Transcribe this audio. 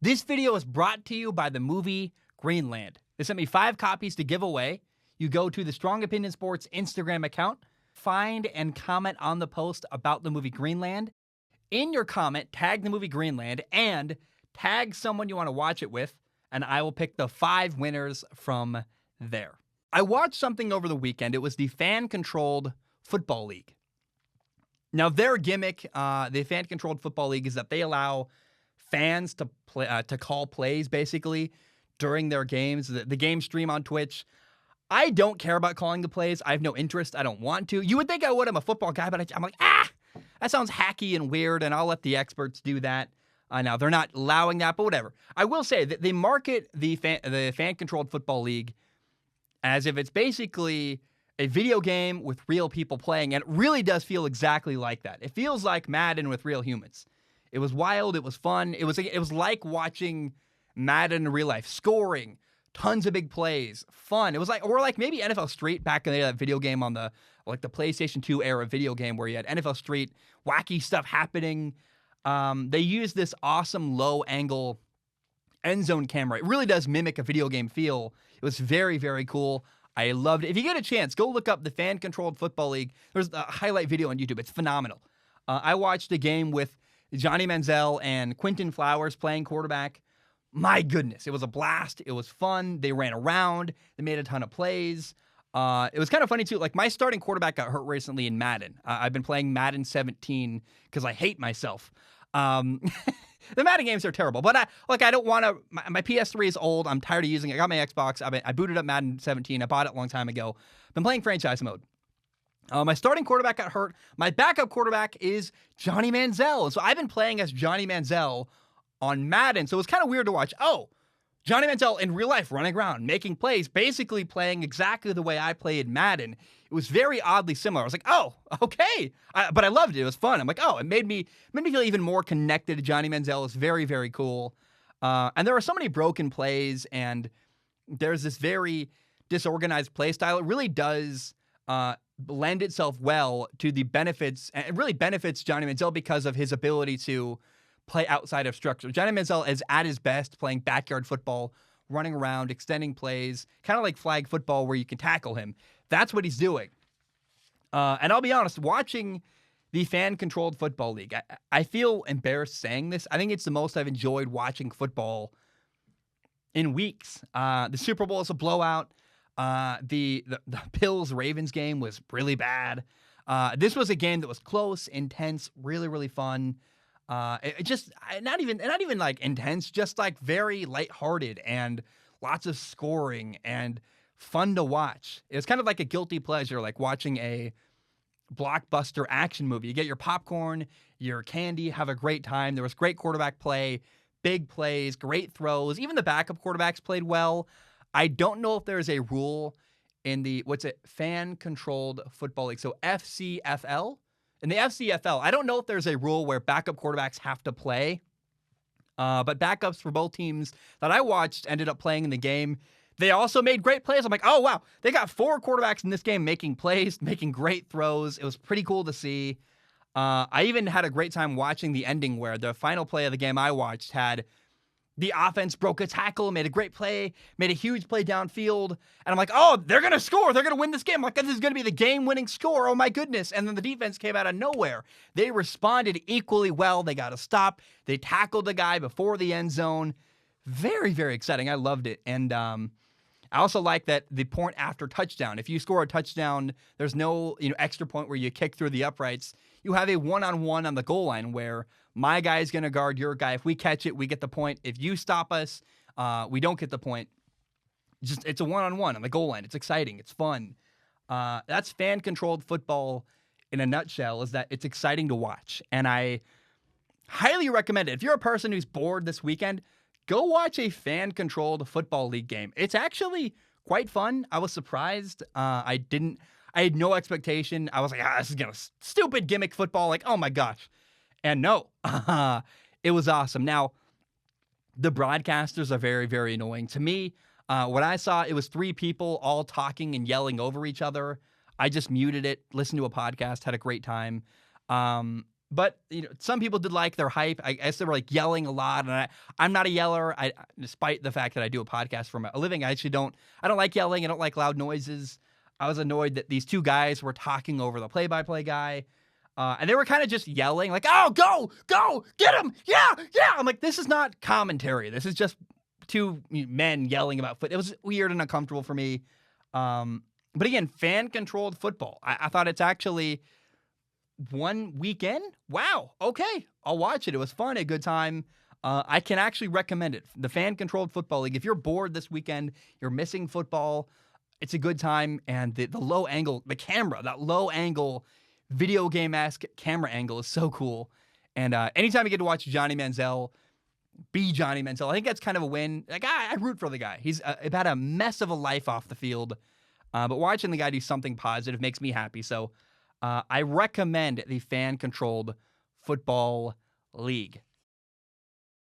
This video is brought to you by the movie Greenland. They sent me 5 copies to give away. You go to the Strong Opinion Sports Instagram account, find and comment on the post about the movie Greenland. In your comment, tag the movie Greenland and tag someone you want to watch it with, and I will pick the 5 winners from there. I watched something over the weekend. It was the Fan-Controlled Football League. Now, their gimmick, the Fan-Controlled Football League, is that they allow fans to play, to call plays basically during their games. The game stream on Twitch. I don't care about calling the plays. I have no interest. I don't want to. You would think I would. I'm a football guy, but I'm like, that sounds hacky and weird, and I'll let the experts do that. Now, they're not allowing that, but whatever. I will say that they market the Fan-Controlled Football League as if it's basically a video game with real people playing, and it really does feel exactly like that. It feels like Madden with real humans. It was wild. It was fun. It was like watching Madden in real life, scoring, tons of big plays, fun. It was like, or like maybe NFL Street back in the day, that video game on the PlayStation 2 era video game where you had NFL Street, wacky stuff happening. They used this awesome low angle end zone camera. It really does mimic a video game feel. It was very, very cool. I loved it. If you get a chance, go look up the Fan-Controlled Football League. There's a highlight video on YouTube. It's phenomenal. I watched a game with Johnny Manziel and Quentin Flowers playing quarterback. My goodness, it was a blast. It was fun. They ran around. They made a ton of plays. It was kind of funny, too. Like, my starting quarterback got hurt recently in Madden. I've been playing Madden 17 because I hate myself. The Madden games are terrible, but I don't want to. My PS3 is old. I'm tired of using it. I got my Xbox. I booted up Madden 17. I bought it a long time ago. Been playing franchise mode. My starting quarterback got hurt. My backup quarterback is Johnny Manziel. And so I've been playing as Johnny Manziel on Madden. So it was kind of weird to watch. Oh, Johnny Manziel in real life running around, making plays, basically playing exactly the way I played Madden. It was very oddly similar. I was like, oh, okay. But I loved it. It was fun. I'm like, oh, it made me feel even more connected to Johnny Manziel. It's very, very cool. And there are so many broken plays, and there's this very disorganized play style. It really does lend itself well to the benefits, and it really benefits Johnny Manziel because of his ability to play outside of structure. Johnny Manziel is at his best playing backyard football, running around, extending plays, kind of like flag football where you can tackle him. That's what he's doing. And I'll be honest, watching the Fan-Controlled Football League, I feel embarrassed saying this. I think it's the most I've enjoyed watching football in weeks. The Super Bowl is a blowout. The Bills-Ravens game was really bad. This was a game that was close, intense, really, really fun. It just not even like intense, just like very lighthearted and lots of scoring and fun to watch. It was kind of like a guilty pleasure, like watching a blockbuster action movie. You get your popcorn, your candy, have a great time. There was great quarterback play, big plays, great throws. Even the backup quarterbacks played well. I don't know if there's a rule in the Fan-Controlled Football League. So FCFL. In the FCFL, I don't know if there's a rule where backup quarterbacks have to play, but backups for both teams that I watched ended up playing in the game. They also made great plays. I'm like, oh, wow. They got 4 quarterbacks in this game making plays, making great throws. It was pretty cool to see. I even had a great time watching the ending where the final play of the game I watched had the offense broke a tackle, made a great play, made a huge play downfield. And I'm like, oh, they're going to score. They're going to win this game. I'm like, this is going to be the game-winning score. Oh, my goodness. And then the defense came out of nowhere. They responded equally well. They got a stop. They tackled the guy before the end zone. Very, very exciting. I loved it. And I also like that the point after touchdown. If you score a touchdown, there's no extra point where you kick through the uprights. You have a one-on-one on the goal line where my guy is going to guard your guy. If we catch it, we get the point. If you stop us, we don't get the point. It's a one-on-one on the goal line. It's exciting. It's fun. That's fan-controlled football in a nutshell, is that it's exciting to watch. And I highly recommend it. If you're a person who's bored this weekend, go watch a fan-controlled football league game. It's actually quite fun. I was surprised. I had no expectation. I was like, this is gonna stupid gimmick football. Like, oh my gosh. And no, it was awesome. Now, the broadcasters are very, very annoying. To me, what I saw, it was 3 people all talking and yelling over each other. I just muted it, listened to a podcast, had a great time. But some people did like their hype. I guess they were like yelling a lot, and I'm not a yeller. Despite the fact that I do a podcast for a living, I actually don't. I don't like yelling. I don't like loud noises. I was annoyed that these two guys were talking over the play-by-play guy, and they were kind of just yelling like, "Oh, go, get him, yeah." I'm like, this is not commentary. This is just two men yelling about foot. It was weird and uncomfortable for me. But again, fan-controlled football. I thought it's actually one weekend. Wow. Okay. I'll watch it. It was fun. A good time. I can actually recommend it. The fan-controlled football league. If you're bored this weekend, you're missing football, it's a good time. And the low angle, the camera, that low angle, video game-esque camera angle is so cool. And anytime you get to watch Johnny Manziel be Johnny Manziel, I think that's kind of a win. Like, I root for the guy. He's had a mess of a life off the field. But watching the guy do something positive makes me happy. So I recommend the fan-controlled football league.